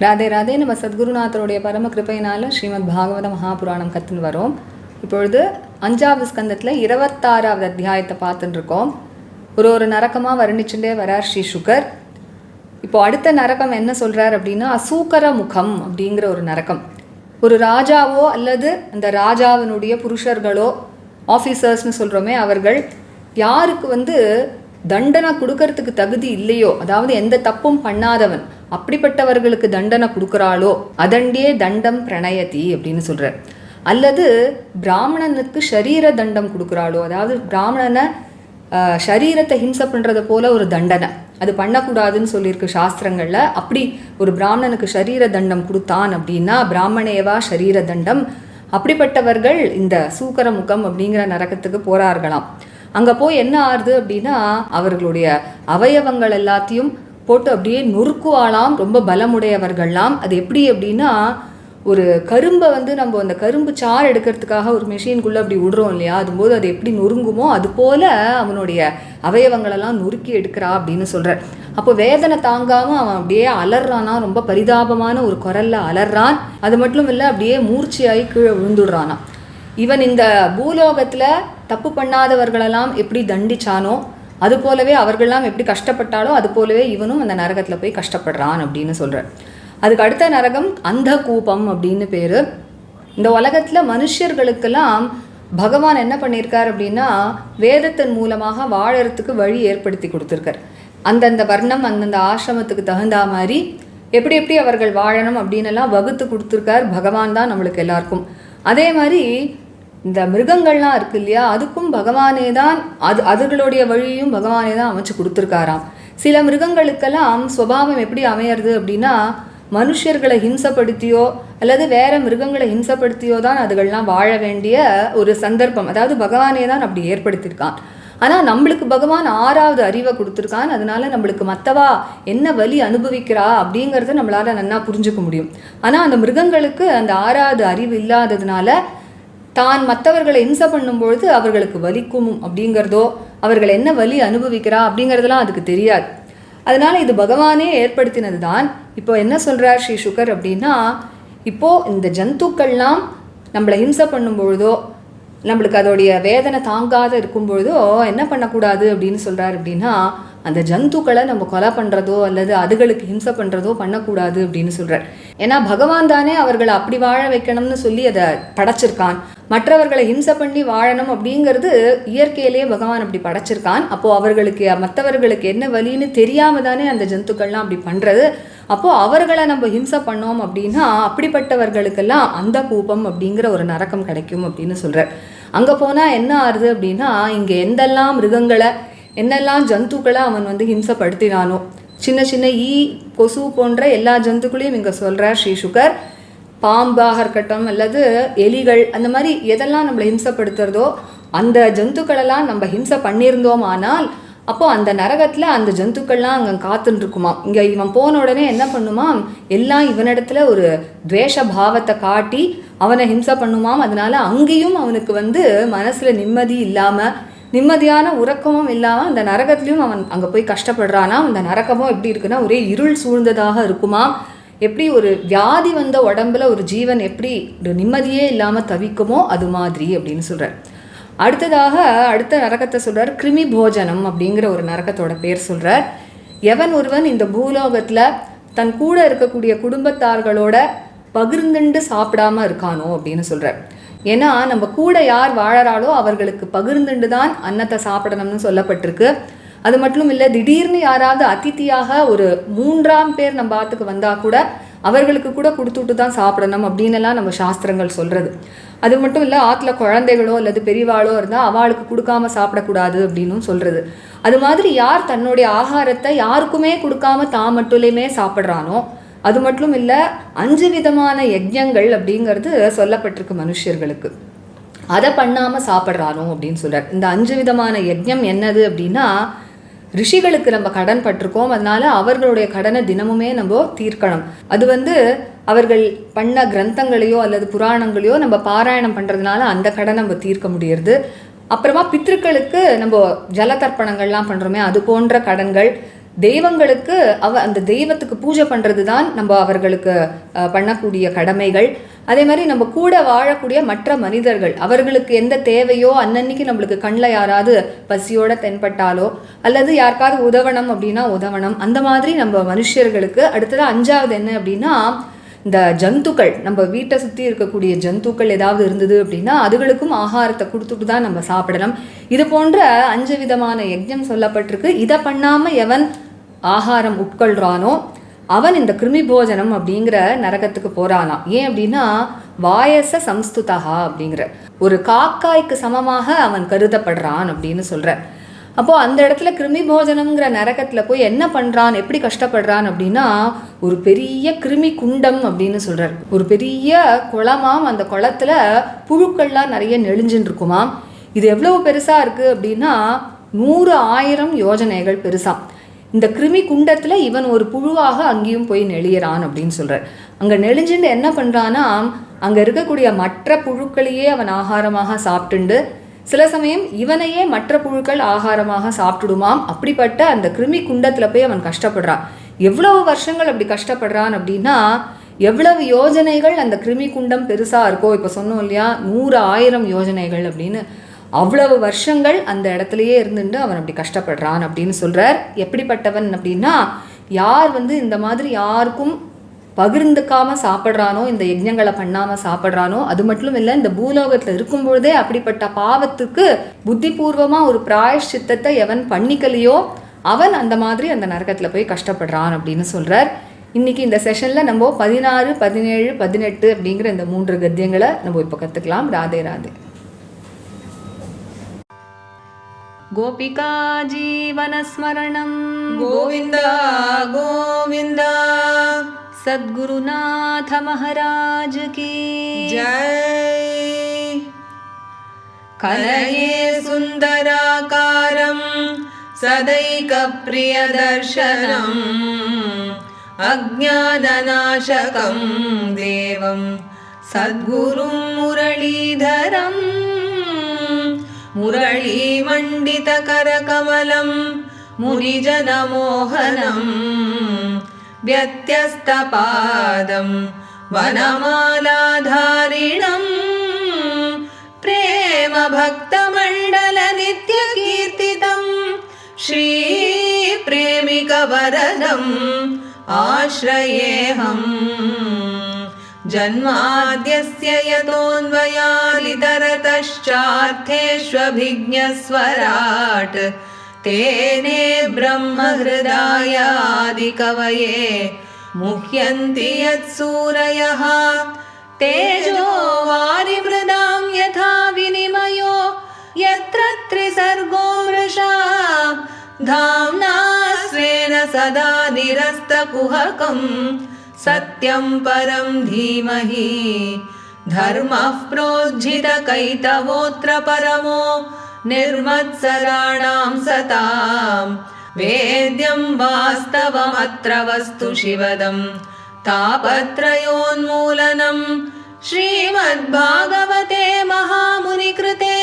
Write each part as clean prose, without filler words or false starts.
ராதே ராதே. நம்ம சத்குருநாதருடைய பரம கிருப்பையினால ஸ்ரீமத் பாகவத மகாபுராணம் கற்றுன்னு வரோம். இப்பொழுது 5வது ஸ்கந்தத்தில் 26வது அத்தியாயத்தை பார்த்துட்டு இருக்கோம். ஒரு நரக்கமாக வர்ணிச்சுட்டே வரார் ஸ்ரீ சுகர். இப்போ அடுத்த நரக்கம் என்ன சொல்கிறார் அப்படின்னா, அசூக்கர முகம் அப்படிங்கிற ஒரு நரக்கம். ஒரு ராஜாவோ அல்லது அந்த ராஜாவினுடைய புருஷர்களோ, ஆஃபீஸர்ஸ்னு சொல்கிறோமே, அவர்கள் யாருக்கு தண்டனை கொடுக்கறதுக்கு தகுதி இல்லையோ, அதாவது எந்த தப்பும் பண்ணாதவன், அப்படிப்பட்டவர்களுக்கு தண்டனை கொடுக்குறாளோ அதண்டே தண்டம் பிரணயதி அப்படின்னு சொல்கிறார். அல்லது பிராமணனுக்கு ஷரீர தண்டம் கொடுக்குறாளோ, அதாவது பிராமணனை ஷரீரத்தை ஹிம்சை பண்ணுறது போல ஒரு தண்டனை, அது பண்ணக்கூடாதுன்னு சொல்லியிருக்கு சாஸ்திரங்களில். அப்படி ஒரு பிராமணனுக்கு ஷரீர தண்டம் கொடுத்தான் அப்படின்னா பிராமணேவா ஷரீர தண்டம். அப்படிப்பட்டவர்கள் இந்த சூக்கர முகம் அப்படிங்கிற நரகத்துக்கு போகிறார்களாம். அங்கே போய் என்ன ஆறுது அப்படின்னா, அவர்களுடைய அவயவங்கள் எல்லாத்தையும் போட்டு அப்படியே நொறுக்குவாளாம், ரொம்ப பலமுடையவர்கள்லாம். அது எப்படி அப்படின்னா, ஒரு கரும்பை நம்ம அந்த கரும்பு சாறு எடுக்கிறதுக்காக ஒரு மெஷின்குள்ளே அப்படி விடுறோம் இல்லையா, அதுபோது அது எப்படி நொறுங்குமோ அது போல் அவனுடைய அவயவங்களெல்லாம் நொறுக்கி எடுக்கிறா அப்படின்னு சொல்கிறார். அப்போ வேதனை தாங்காமல் அவன் அப்படியே அலறானா, ரொம்ப பரிதாபமான ஒரு குரல்ல அலறான். அது மட்டும் இல்லை, அப்படியே மூர்ச்சியாகி கீழே விழுந்துடுறானா. இவன் இந்த பூலோகத்தில் தப்பு பண்ணாதவர்களெல்லாம் எப்படி தண்டிச்சானோ அது போலவே அவர்கள்லாம் எப்படி கஷ்டப்பட்டாலோ அது போலவே இவனும் அந்த நரகத்தில் போய் கஷ்டப்படுறான் அப்படின்னு சொல்கிறார். அதுக்கு அடுத்த நரகம் அந்த கூப்பம் அப்படின்னு பேர். இந்த உலகத்தில் மனுஷர்களுக்கெல்லாம் பகவான் என்ன பண்ணியிருக்கார் அப்படின்னா, வேதத்தின் மூலமாக வாழறதுக்கு வழி ஏற்படுத்தி கொடுத்துருக்கார். அந்தந்த வர்ணம் அந்தந்த ஆசிரமத்துக்கு தகுந்த மாதிரி எப்படி எப்படி அவர்கள் வாழணும் அப்படின்னு எல்லாம் வகுத்து கொடுத்துருக்கார் பகவான் தான் நம்மளுக்கு எல்லாருக்கும். அதே மாதிரி இந்த மிருகங்கள்லாம் இருக்கு இல்லையா, அதுக்கும் பகவானே தான் அதுகளுடைய வழியும் பகவானே தான் அமைச்சு கொடுத்துருக்காராம். சில மிருகங்களுக்கெல்லாம் சுபாவம் எப்படி அமையிறது அப்படின்னா, மனுஷர்களை ஹிம்சப்படுத்தியோ அல்லது வேற மிருகங்களை ஹிம்சப்படுத்தியோ தான் அதுகள்லாம் வாழ வேண்டிய ஒரு சந்தர்ப்பம், அதாவது பகவானே தான் அப்படி ஏற்படுத்தியிருக்கான். ஆனால் நம்மளுக்கு பகவான் 6வது அறிவை கொடுத்துருக்கான். அதனால நம்மளுக்கு மற்றவா என்ன வலி அனுபவிக்கிறா அப்படிங்கிறத நம்மளால் நன்னா புரிஞ்சுக்க முடியும். ஆனால் அந்த மிருகங்களுக்கு அந்த 6வது அறிவு இல்லாததுனால தான் மற்றவர்களை ஹிம்சை பண்ணும்பொழுது அவர்களுக்கு வலிக்கும் அப்படிங்கிறதோ, அவர்கள் என்ன வலி அனுபவிக்கிறா அப்படிங்கிறதெல்லாம் அதுக்கு தெரியாது. அதனால இது பகவானே ஏற்படுத்தினது தான். இப்போ என்ன சொல்கிறார் ஸ்ரீ சுகர் அப்படின்னா, இப்போது இந்த ஜந்துக்கள்லாம் நம்மளை ஹிம்சை பண்ணும்பொழுதோ, நம்மளுக்கு அதோடைய வேதனை தாங்காத இருக்கும் பொழுதோ என்ன பண்ணக்கூடாது அப்படின்னு சொல்கிறார் அப்படின்னா, அந்த ஜந்துக்களை நம்ம கொலை பண்ணுறதோ அல்லது அதுகளுக்கு ஹிம்சை பண்ணுறதோ பண்ணக்கூடாது அப்படின்னு சொல்கிறார். ஏன்னா பகவான் தானே அவர்களை அப்படி வாழ வைக்கணும்னு சொல்லி அதை படைச்சிருக்கான். மற்றவர்களை ஹிம்சை பண்ணி வாழணும் அப்படிங்கிறது இயற்கையிலேயே பகவான் அப்படி படைச்சிருக்கான். அப்போது அவர்களுக்கு மற்றவர்களுக்கு என்ன வலின்னு தெரியாமல் தானே அந்த ஜந்துக்கள்லாம் அப்படி பண்ணுறது. அப்போது அவர்களை நம்ம ஹிம்சை பண்ணோம் அப்படின்னா அப்படிப்பட்டவர்களுக்கெல்லாம் அந்த கூப்பம் அப்படிங்கிற ஒரு நரக்கம் கிடைக்கும் அப்படின்னு சொல்கிறார். அங்கே போனால் என்ன ஆறுது அப்படின்னா, இங்கே எந்தெல்லாம் மிருகங்களை என்னெல்லாம் ஜந்துக்களை அவன் ஹிம்சப்படுத்தினானோ, சின்ன சின்ன ஈ கொசு போன்ற எல்லா ஜந்துக்களையும் இங்கே சொல்கிறார் ஸ்ரீ சுகர். பாம்பாக இருக்கட்டும் அல்லது எலிகள், அந்த மாதிரி எதெல்லாம் நம்மளை ஹிம்சப்படுத்துறதோ அந்த ஜந்துக்களெல்லாம் நம்ம ஹிம்சை பண்ணியிருந்தோம். ஆனால் அப்போது அந்த நரகத்தில் அந்த ஜந்துக்கள்லாம் அங்கே காத்துன்னு இருக்குமாம். இங்கே இவன் போன உடனே என்ன பண்ணுமாம், எல்லாம் இவனிடத்துல ஒரு துவேஷ பாவத்தை காட்டி அவனை ஹிம்சை பண்ணுமாம். அதனால அங்கேயும் அவனுக்கு மனசில் நிம்மதி இல்லாமல், நிம்மதியான உறக்கமும் இல்லாமல் அந்த நரகத்துலேயும் அவன் அங்கே போய் கஷ்டப்படுறானா. அந்த நரகமும் எப்படி இருக்குன்னா, ஒரே இருள் சூழ்ந்ததாக இருக்குமா. எப்படி ஒரு வியாதி வந்த உடம்புல ஒரு ஜீவன் எப்படி ஒரு நிம்மதியே இல்லாமல் தவிக்குமோ அது மாதிரி அப்படின்னு சொல்கிறார். அடுத்ததாக அடுத்த நரகத்தை சொல்கிறார், கிருமி போஜனம் அப்படிங்கிற ஒரு நரகத்தோட பேர் சொல்கிறார். எவன் ஒருவன் இந்த பூலோகத்தில் தன் கூட இருக்கக்கூடிய குடும்பத்தார்களோட பகிர்ந்துண்டு சாப்பிடாம இருக்கானோ அப்படின்னு சொல்கிறார். ஏன்னா நம்ம கூட யார் வாழறாளோ அவர்களுக்கு பகிர்ந்துண்டு தான் அன்னத்தை சாப்பிடணும்னு சொல்லப்பட்டிருக்கு. அது மட்டும் இல்லை, திடீர்னு யாராவது அதித்தியாக ஒரு 3ஆம் பேர் நம்ம ஆத்துக்கு வந்தால் கூட அவர்களுக்கு கூட கொடுத்துட்டு தான் சாப்பிடணும் அப்படின்னுலாம் நம்ம சாஸ்திரங்கள் சொல்கிறது. அது மட்டும் இல்லை, ஆற்றுல குழந்தைகளோ அல்லது பெரியவாளோ இருந்தால் அவளுக்கு கொடுக்காம சாப்பிடக்கூடாது அப்படின்னும் சொல்கிறது. அது மாதிரி யார் தன்னுடைய ஆகாரத்தை யாருக்குமே கொடுக்காம தான் மட்டுமே சாப்பிட்றானோ, அது மட்டும் இல்லை 5 விதமான யஜ்ஞங்கள் அப்படிங்கிறது சொல்லப்பட்டிருக்கு மனுஷர்களுக்கு, அதை பண்ணாமல் சாப்பிட்றானோ அப்படின்னு சொல்கிறார். இந்த 5 விதமான யஜ்ஞம் என்னது அப்படின்னா, ரிஷிகளுக்கு நம்ம கடன் பட்டிருக்கோம், அதனால அவர்களுடைய கடனை தினமுமே நம்ம தீர்க்கணும். அது அவர்கள் பண்ண கிரந்தங்களையோ அல்லது புராணங்களையோ நம்ம பாராயணம் பண்ணுறதுனால அந்த கடனை நம்ம தீர்க்க முடியறது. அப்புறமா பித்ருக்களுக்கு நம்ம ஜலதர்ப்பணங்கள்லாம் பண்ணுறோமே, அது போன்ற கடன்கள், தெய்வங்களுக்கு அந்த தெய்வத்துக்கு பூஜை பண்ணுறது தான் நம்ம அவர்களுக்கு பண்ணக்கூடிய கடமைகள். அதே மாதிரி நம்ம கூட வாழக்கூடிய மற்ற மனிதர்கள், அவர்களுக்கு எந்த தேவையோ அன்னன்னைக்கு நம்மளுக்கு கண்ணில் யாராவது பசியோட தென்பட்டாலோ அல்லது யாருக்காவது உதவணும் அப்படின்னா உதவணும். அந்த மாதிரி நம்ம மனுஷர்களுக்கு. அடுத்தது 5வது என்ன அப்படின்னா, இந்த ஜந்துக்கள், நம்ம வீட்டை சுற்றி இருக்கக்கூடிய ஜந்துக்கள் ஏதாவது இருந்தது அப்படின்னா அதுகளுக்கும் ஆகாரத்தை கொடுத்துட்டு தான் நம்ம சாப்பிடணும். இது போன்ற 5 விதமான யஜ்ஞம் சொல்லப்பட்டிருக்கு. இதை பண்ணாமல் எவன் ஆகாரம் உட்கொள்றானோ அவன் இந்த கிருமி போஜனம் அப்படிங்கிற நரகத்துக்கு போறானாம். ஏன் அப்படின்னா வாயச சம்ஸ்துதா அப்படிங்கிற ஒரு காக்காய்க்கு சமமாக அவன் கருதப்படுறான் அப்படின்னு சொல்ற. அப்போ அந்த இடத்துல கிருமி போஜனம்ங்கிற நரகத்துல போய் என்ன பண்றான், எப்படி கஷ்டப்படுறான் அப்படின்னா, ஒரு பெரிய கிருமி குண்டம் அப்படின்னு சொல்றார். ஒரு பெரிய குளமாம், அந்த குளத்துல புழுக்கள்லாம் நிறைய நெளிஞ்சுன்னு இருக்குமாம். இது எவ்வளவு பெருசா இருக்கு அப்படின்னா 100,000 யோஜனைகள் பெருசாம். இந்த கிருமி குண்டத்துல இவன் ஒரு புழுவாக அங்கேயும் போய் நெளியறான் அப்படின்னு சொல்றார். அங்க நெளிஞ்சுட்டு என்ன பண்றான்னா, அங்க இருக்கக்கூடிய மற்ற புழுக்களையே அவன் ஆகாரமாக சாப்பிட்டுண்டு சில சமயம் இவனையே மற்ற புழுக்கள் ஆகாரமாக சாப்பிட்டுடுமாம். அப்படிப்பட்ட அந்த கிருமி குண்டத்துல போய் அவன் கஷ்டப்படுறான். எவ்வளவு வருஷங்கள் அப்படி கஷ்டப்படுறான் அப்படின்னா, எவ்வளவு யோஜனைகள் அந்த கிருமி குண்டம் பெருசா இருக்கோ, இப்ப சொன்னோம் இல்லையா 100,000 யோஜனைகள் அப்படின்னு, அவ்வளவு வருஷங்கள் அந்த இடத்துலயே இருந்துட்டு அவன் அப்படி கஷ்டப்படுறான் அப்படின்னு சொல்றார். எப்படிப்பட்டவன் அப்படின்னா, யார் இந்த மாதிரி யாருக்கும் பகிர்ந்துக்காம சாப்பிட்றானோ, இந்த யஜ்ஞங்களை பண்ணாம சாப்பிட்றானோ, அது மட்டும் இல்லை இந்த பூலோகத்துல இருக்கும்பொழுதே அப்படிப்பட்ட பாவத்துக்கு புத்திபூர்வமா ஒரு பிராயஷ்சித்தத்தை எவன் பண்ணிக்கலையோ அவன் அந்த மாதிரி அந்த நரகத்துல போய் கஷ்டப்படுறான் அப்படின்னு சொல்றார். இன்னைக்கு இந்த செஷன்ல நம்ம 16, 17, 18 அப்படிங்கிற இந்த 3 கத்தியங்களை நம்ம இப்போ கத்துக்கலாம். ராதே ராதே. கோபிகா ஜீவனஸ்மரணம் கோவிந்தா கோவிந்தா. சத்குருநாத மகாராஜ் கி ஜெய். கலயே சுந்தராகாரம் சதைக பிரியதர்சனம் அஜ்ஞானநாசகம் தேவம் சத்குரும் முரளீதரம் முரளீமண்டிதகரகமலம் முனிஜனமோகனம் व्यत्यस्तपादं वनमालाधारिणं प्रेम भक्तमण्डल नित्यकीर्तितं श्रीप्रेमिकवरदम् आश्रयेऽहम्. जन्माद्यस्य यतोऽन्वयादितरतश्चार्थेष्वभिज्ञस्वराट् तेने ब्रह्महृदायादिकवये मुह्यन्ति यत्सूरयः. तेजो वारिमृदां यथा विनिमयो यत्र त्रिसर्गो मृषा धाम्ना स्वेन सदा निरस्तकुहकं सत्यं परं धीमहि. धर्मः प्रोज्झितकैतवोऽत्र परमो निर्मत्सराणां सतां वेद्यं वास्तवमत्र वस्तु शिवदं तापत्रयोन्मूलनं. श्रीमद्भागवते महामुनिकृते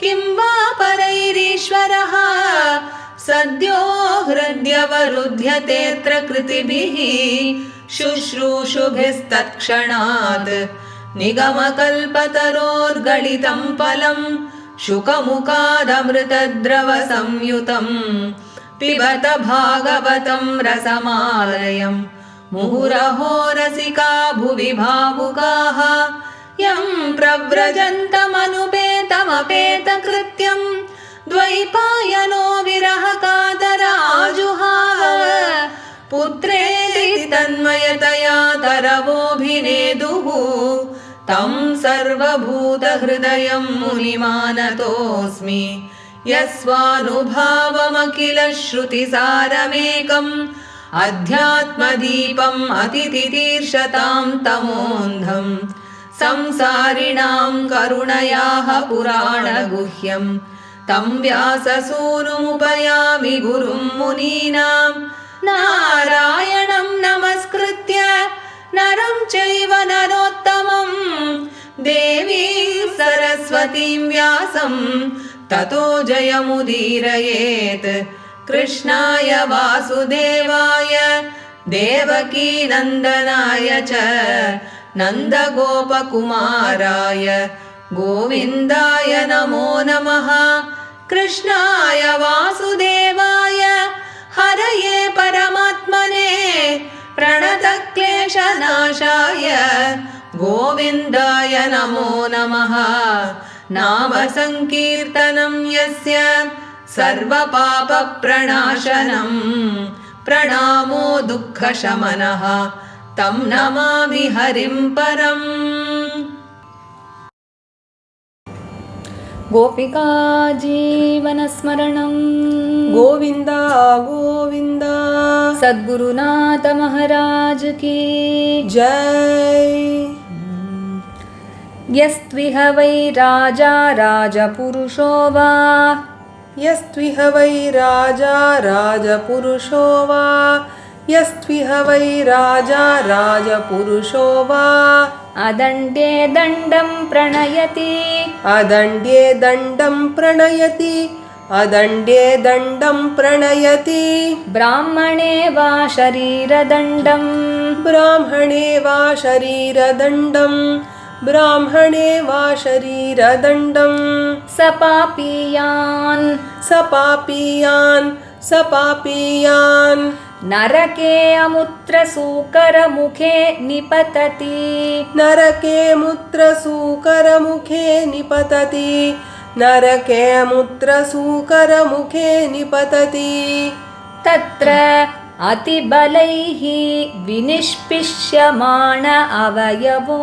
किं वा परैरीश्वरः सद्यो हृद्यवरुध्यतेऽत्र कृतिभिः शुश्रूषुभिस्तत्क्षणात् निगमकल्पतरोर्गलितं फलम् शुकमुखादमृतद्रवसंयुतं पिबत भागवतं रसमालयं मुहुरहो रसिका भुवि भावुकाः. यं प्रव्रजन्तमनुपेतमपेतकृत्यं द्वैपायनो विरहकातराजुहाव. पुत्रेति तन्मयतया तरवोऽभिनेदुः तं सर्वभूतहृदयं मुनिमानतोऽस्मि. यस्वानुभावमखिल श्रुतिसारमेकम् अध्यात्मदीपम् अतितितीर्षतां तमोऽन्धं. संसारिणां करुणयाः पुराणगुह्यं तं व्याससूनुमुपयामि गुरुं मुनीनां. नारायणं नमस्कृत्य नरं चैव नरोत्तमं देवीं सरस्वतीं व्यासं ततो जयमुदीरयेत्. कृष्णाय वासुदेवाय देवकीनन्दनाय च नन्दगोपकुमाराय गोविन्दाय नमो नमः। कृष्णाय वासुदेवाय हरये परमात्मने प्रणतक्लेशनाशाय गोविन्दाय नमो नमः। नाम संकीर्तनं यस्य सर्वपापप्रणाशनं प्रणामो दुःखशमनः तं नमामि हरिं परम्। गोपिका जीवनस्मरणं गोविन्द गोविन्द सद्गुरुनाथ महाराज की जय। यस्त्विह वै राजा राजपुरुषो वा यस्त्विह वै राजा राजपुरुषो वा यस्त्विह वै राजा राजपुरुषो वा अदण्ड्ये दण्डं प्रणयति अदण्ड्ये दण्डं प्रणयति अदण्ड्ये दण्डं प्रणयति ब्राह्मणे वा शरीरदण्डं ब्राह्मणे वा शरीरदण्डं ब्राह्मणे वा शरीरदण्डं सपापीयान् सपापीयान् सपापीयान् नरके अमुत्रसूकरमुखे निपतति नरके मूत्रसूकरमुखे निपतति नरके मूत्रसूकरमुखे निपतति तत्र अतिबलैः विनिष्पिष्यमाण अवयवो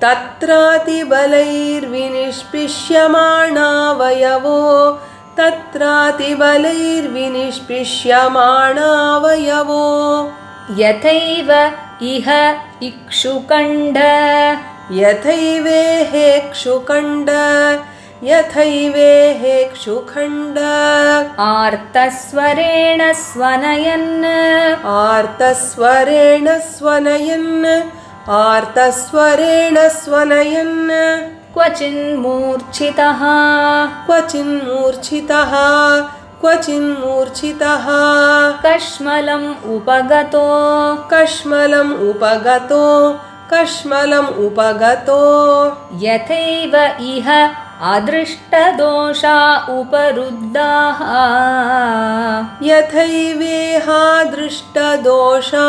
तत्रातिबलैर्विनिष्पिष्यमाणावयवो तत्रातिबलैर्विनिष्पिष्यमाणावयवो यथैव इह इक्षुकण्ड यथैवेहेक्षुकण्ड यथैवेहेक्षुखण्ड आर्तस्वरेण स्वनयन् आर्तस्वरेण स्वनयन् आर्तस्वरेण स्वनयन् क्वचिन्मूर्छितः क्वचिन्मूर्छितः क्वचिन्मूर्छितः कश्मलम् उपगतो कश्मलम् उपगतो कश्मलम् उपगतो यथैव इह अदृष्टदोषा उपरुद्धाः यथैवेहादृष्टदोषा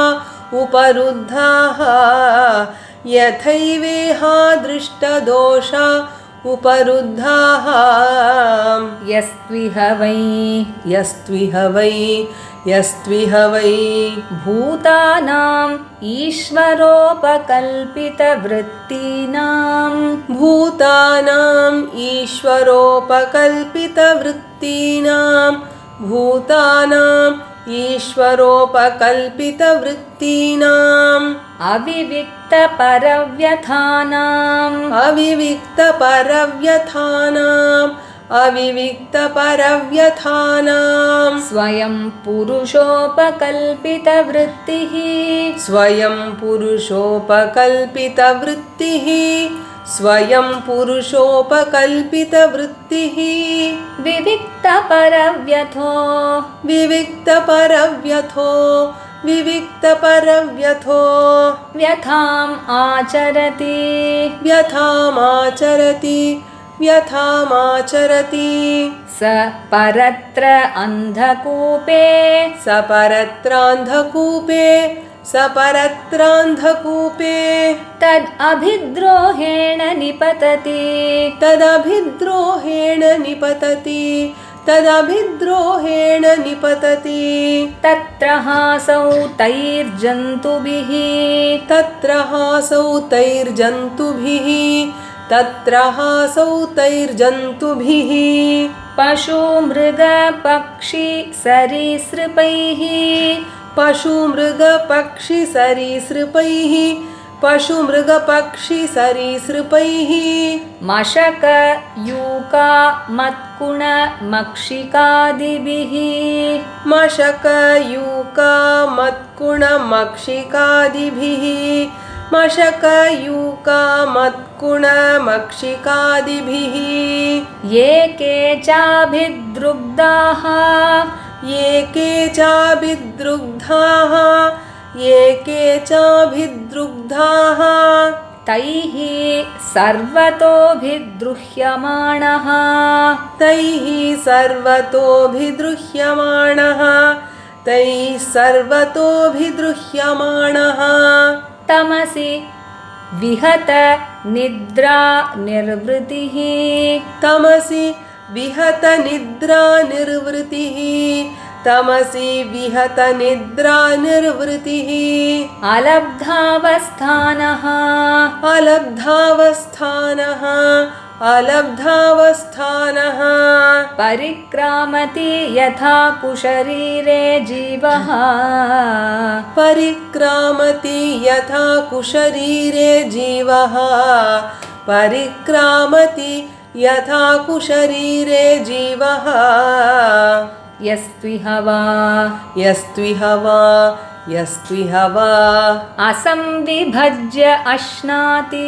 उपरुद्धाः यथैवेहादृष्टदोषा उपरुद्धाः यस्त्विह वै यस्त्विह वै भूतानाम् ईश्वरोपकल्पितवृत्तीनां भूतानाम् ईश्वरोपकल्पितवृत्तीनां भूतानाम् ईश्वरोपकल्पितवृत्तीनाम् अविविक्तपरव्यथानाम् अविविक्तपरव्यथानाम् अविविक्तपरव्यथानाम् स्वयं पुरुषोपकल्पितवृत्तिः स्वयं पुरुषोपकल्पितवृत्तिः स्वयं पुरुषोपकल्पितवृत्तिः विविक्तपरव्यथो विविक्तपरव्यथो विविक्तपरव्यथो व्यथाम् आचरति व्यथामाचरति व्यथामाचरति स परत्र अन्धकूपे सपरत्रान्धकूपे सपरत्रान्धकूपे तद् अभिद्रोहेण निपतति तदभिद्रोहेण निपतति तदभिद्रोहेण निपतति तत्र हासौ तैर्जन्तुभिः तत्र हासौ तैर्जन्तुभिः तत्र हासौ तैर्जन्तुभिः पशुमृगपक्षि सरीसृपैः पशुमृगपक्षिसरीसृपैः पशुमृगपक्षिसरीसृपैः मशकयूका मत्कुणमक्षिकादिभिः मशकयूका मत्कुणमक्षिकादिभिः मशकयूका मत्कुणमक्षिकादिभिः ये के चाभिद्रुग्धाः ये के चाभिद्रुग्धाः ये के चाभिद्रुग्धाः तैः सर्वतोभिद्रुह्यमाणः तैः सर्वतोभिद्रुह्यमाणः तैः सर्वतोभिद्रुह्यमाणः तमसि विहत निद्रा निर्वृतिः तमसि विहत निद्रा निर्वृतिः तमसि विहत निद्रा निर्वृतिः अलब्धावस्थानः अलब्धावस्थानः अलब्धावस्थानः परिक्रामति यथा कुशरीरे जीवः परिक्रामति यथा कुशरीरे जीवः परिक्रामति यथा कुशरीरे जीवः यस्त्विह वा यस्त्विह वा यस्त्विह वा असंविभज्य अश्नाति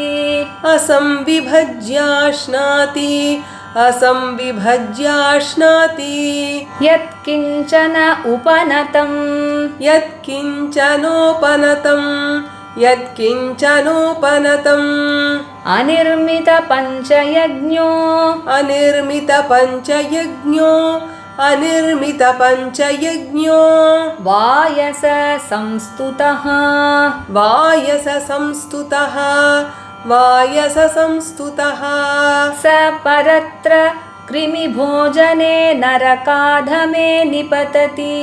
असंविभज्याश्नाति असंविभज्याश्नाति यत्किञ्चन उपनतं यत्किञ्चनोपनतम् यत्किञ्चनोपनतम् अनिर्मितपञ्चयज्ञो अनिर्मितपञ्चयज्ञो अनिर्मितपञ्चयज्ञो वायस संस्तुतः वायससंस्तुतः वायससंस्तुतः स परत्र कृमिभोजने नरकाधमे निपतति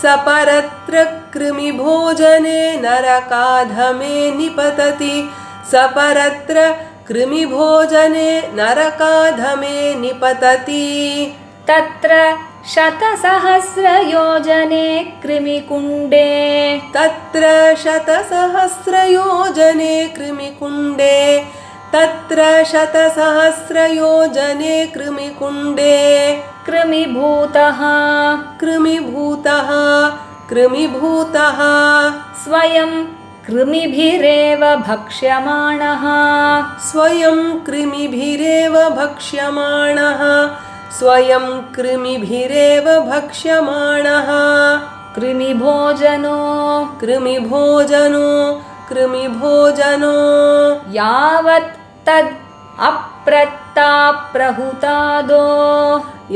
सपरत्र कृमिभोजने नरकाधमे निपतति सपरत्र कृमिभोजने नरकाधमे निपतति तत्र शतसहस्रयोजने कृमिकुण्डे तत्र शतसहस्रयोजने कृमिकुण्डे तत्र शतसहस्रयोजने कृमिकुण्डे कृमिभूतः कृमिभूतः कृमिभूतः स्वयं कृमिभिरेव भक्ष्यमाणः स्वयं कृमिभिरेव भक्ष्यमाणः स्वयं कृमिभिरेव भक्ष्यमाणः कृमिभोजनो कृमिभोजनो कृमिभोजनो यावत् तद् अप्रत्ताप्रहुतादो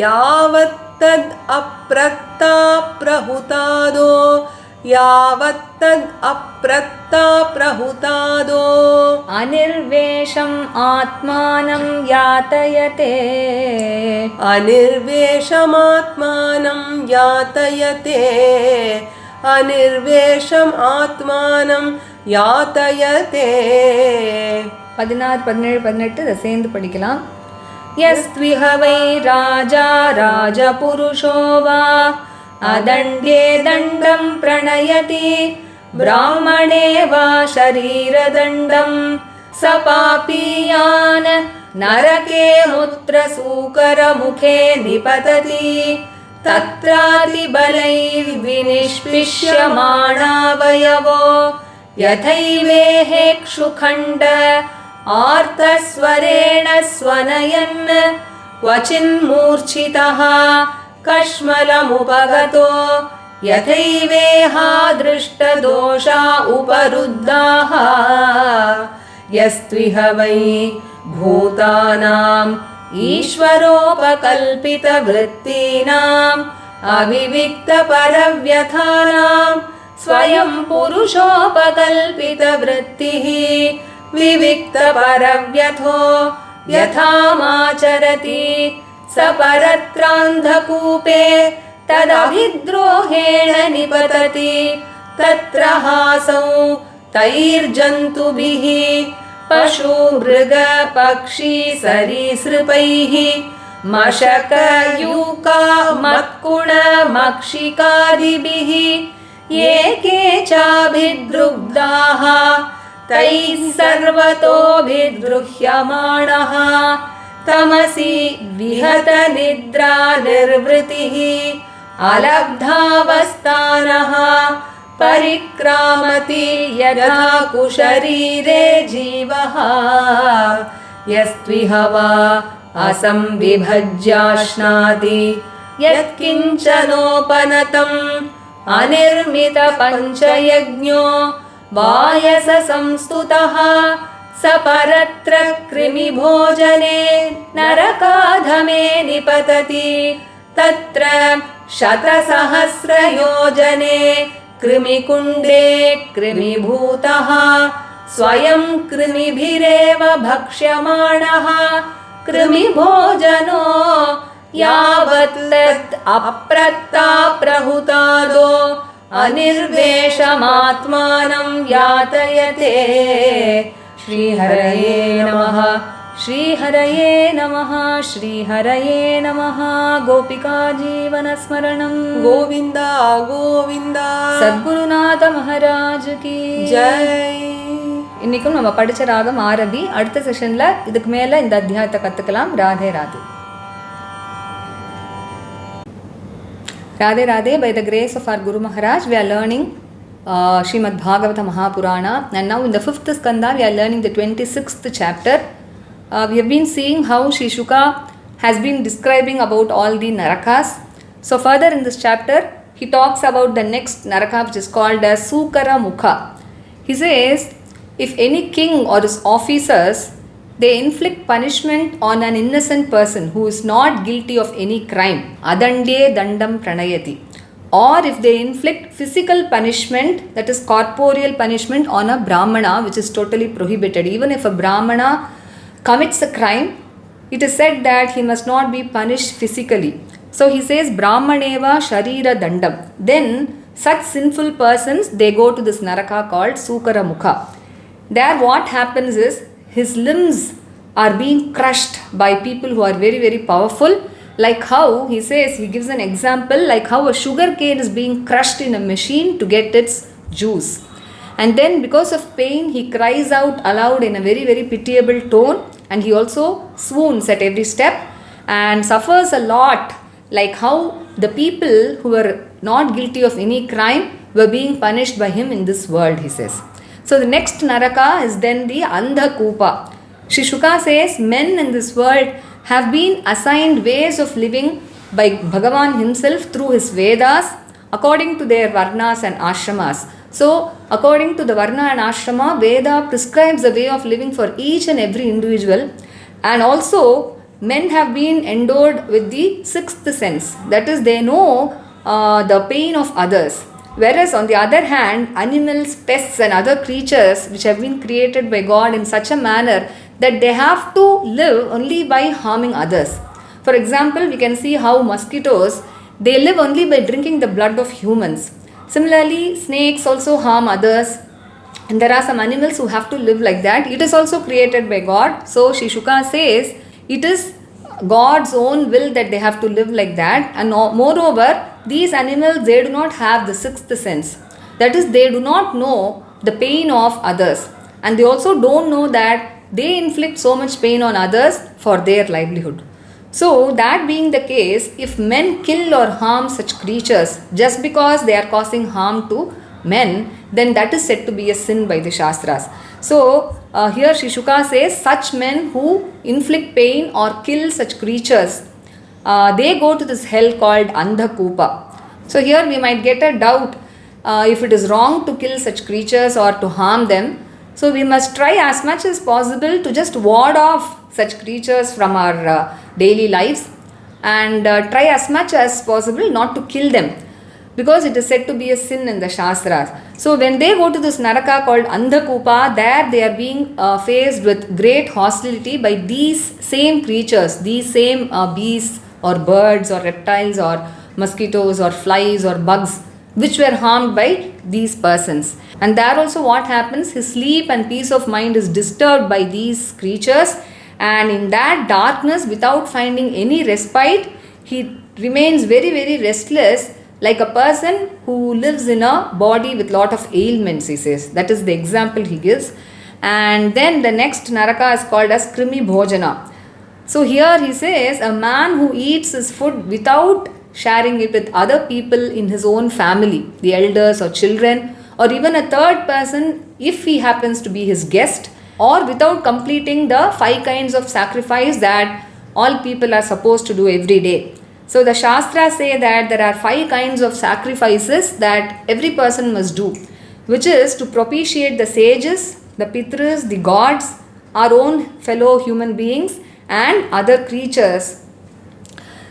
यावत् तद् अप्रत्ताप्रहुतादो यावत् तद् अप्रत्ताप्रहुतादो अनिर्वेशम् आत्मानं यातयते अनिर्वेशमात्मानं यातयते अनिर्वेशम् आत्मानं यातयते 16, 17, 18 இதை சேர்ந்து படிக்கலாம். यस्त्विह वै राजा राजपुरुषो वा अदण्ड्ये दण्डं प्रणयति ब्राह्मणे वा शरीरदण्डं स पापीयान् नरके मूत्रसूकरमुखे निपतति तत्रातिबलैर्विनिष्पिष्यमाणावयवो यथैवेहेक्षुखण्ड आर्तस्वरेण स्वनयन् क्वचिन्मूर्छितः कश्मलमुपगतो यथैवेहा दृष्टदोषा उपरुद्धाः यस्त्विह वै भूतानाम् ईश्वरोपकल्पितवृत्तीनाम् अविविक्तपरव्यथानाम् स्वयं पुरुषोपकल्पितवृत्तिः विविक्तपरव्यथो यथामाचरति स परत्रान्धकूपे तदभिद्रोहेण निपतति तत्र हासौ तैर्जन्तुभिः पशु मृग पक्षी सरीसृपैः मशकयूका मत्कुण मक्षिकादिभिः ये के चाभिद्रुग्धाः तैः सर्वतोभिद्रुह्यमाणः तमसि विहत निद्रा निर्वृतिः अलब्धावस्थानः परिक्रामति यथा कुशरीरे जीवः यस्त्विह वा असंविभज्याश्नाति यत्किञ्चनोपनतम् अनिर्मितपञ्चयज्ञो वायससंस्तुतः स परत्र कृमिभोजने नरकाधमे निपतति तत्र शतसहस्रयोजने कृमिकुण्डे कृमिभूतः स्वयं कृमिभिरेव भक्ष्यमाणः कृमिभोजनो यावत् तत् अप्रत्ताप्रहुतादो अनिर्वेशमात्मानं यातयते। श्रीहरये नमः श्रीहरये नमः श्रीहरये नमः। गोपिका जीवनस्मरणं गोविन्द गोविन्द सद्गुरुनाथ महाराज की जय. இன்னைக்கும் நம்ம படிச்ச ராகம் ஆரபி. அடுத்த செஷன்ல இதுக்கு மேல இந்த அத்தியாயத்தை கத்துக்கலாம். Radhe Radhe. Radhe Radhe. By the grace of our Guru Maharaj, we are learning Srimad Bhagavatam Mahapurana, and now in the 5th skanda we are learning the 26th chapter. We have been seeing how Sri Shuka has been describing about all the narakas. So further in this chapter he talks about the next naraka, which is called as Sukara Mukha. He says, if any king or his officers, they inflict punishment on an innocent person who is not guilty of any crime, adande dandam pranayati, or if they inflict physical punishment, that is corporeal punishment, on a brahmana, which is totally prohibited. Even if a brahmana commits a crime, it is said that he must not be punished physically. So he says brahmaneva sharira dandam. Then such sinful persons, they go to this naraka called Sukara Mukha. There what happens is his limbs are being crushed by people who are very, very powerful. Like how he says, he gives an example, like how a sugar cane is being crushed in a machine to get its juice. And then because of pain, he cries out aloud in a very, very pitiable tone, and he also swoons at every step and suffers a lot, like how the people who were not guilty of any crime were being punished by him in this world, he says. So the next naraka is then the Andhakupa. Shri Shuka says men in this world have been assigned ways of living by Bhagavan himself through his Vedas according to their Varnas and Ashramas. So according to the Varna and Ashrama, Veda prescribes a way of living for each and every individual, and also men have been endowed with the sixth sense, that is they know the pain of others. Whereas on the other hand, animals, pests and other creatures which have been created by God in such a manner that they have to live only by harming others. For example, we can see how mosquitoes, they live only by drinking the blood of humans. Similarly, snakes also harm others, and there are some animals who have to live like that. It is also created by God. So Shri Shuka says it is God's own will that they have to live like that. And moreover, these animals, they do not have the sixth sense. That is, they do not know the pain of others, and they also don't know that they inflict so much pain on others for their livelihood. So that being the case, if men kill or harm such creatures just because they are causing harm to men, then that is said to be a sin by the Shastras. So here Shri Shuka says such men who inflict pain or kill such creatures, they go to this hell called Andhakupa. So here we might get a doubt if it is wrong to kill such creatures or to harm them. So we must try as much as possible to just ward off such creatures from our daily lives, and try as much as possible not to kill them, because it is said to be a sin in the Shastras. So when they go to this naraka called Andhakupa, there they are being faced with great hostility by these same creatures, these same beasts or birds or reptiles or mosquitoes or flies or bugs, which were harmed by these persons. And there also what happens, his sleep and peace of mind is disturbed by these creatures, and in that darkness, without finding any respite, he remains very, very restless, like a person who lives in a body with lot of ailments, he says. That is the example he gives. And then the next naraka is called as Krimi Bhojana. So here he says a man who eats his food without sharing it with other people in his own family, the elders or children, or even a third person if he happens to be his guest, or without completing the 5 kinds of sacrifice that all people are supposed to do every day. So the Shastras say that there are 5 kinds of sacrifices that every person must do, which is to propitiate the sages, the Pitras, the gods, our own fellow human beings and other creatures.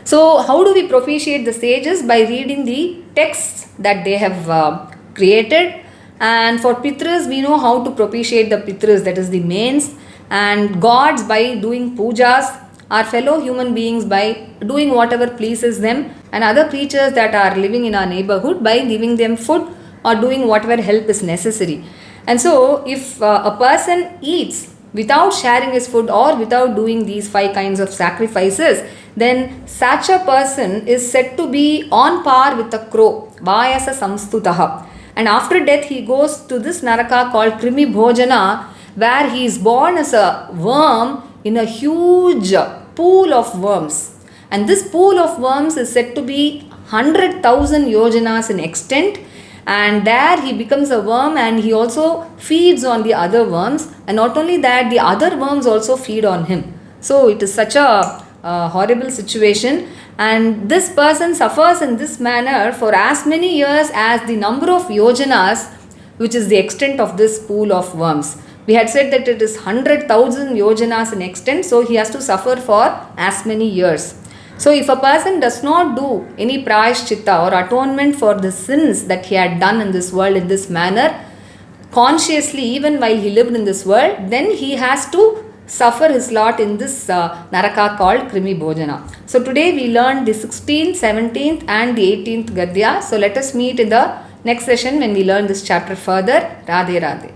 So how do we propitiate the sages? By reading the texts that they have created. And for Pitras, we know how to propitiate the Pitras, that is the mains, and gods by doing pujas, our fellow human beings by doing whatever pleases them, and other creatures that are living in our neighborhood by giving them food or doing whatever help is necessary. And so if a person eats without sharing his food or without doing these 5 kinds of sacrifices, then such a person is said to be on par with a crow, vayasa samstutaha. And after death he goes to this naraka called Krimi Bhojana, where he is born as a worm in a huge pool of worms. And this pool of worms is said to be 100,000 yojanas in extent. And there he becomes a worm and he also feeds on the other worms. And not only that, the other worms also feed on him. So it is such a horrible situation. And this person suffers in this manner for as many years as the number of yojanas, which is the extent of this pool of worms. We had said that it is 100,000 yojanas in extent, so he has to suffer for as many years. So if a person does not do any prayashchitta or atonement for the sins that he had done in this world in this manner, consciously even while he lived in this world, then he has to suffer his lot in this naraka called Krimi Bhojana. So today we learned the 16th, 17th and the 18th Gadya. So let us meet in the next session when we learn this chapter further. Radhe Radhe.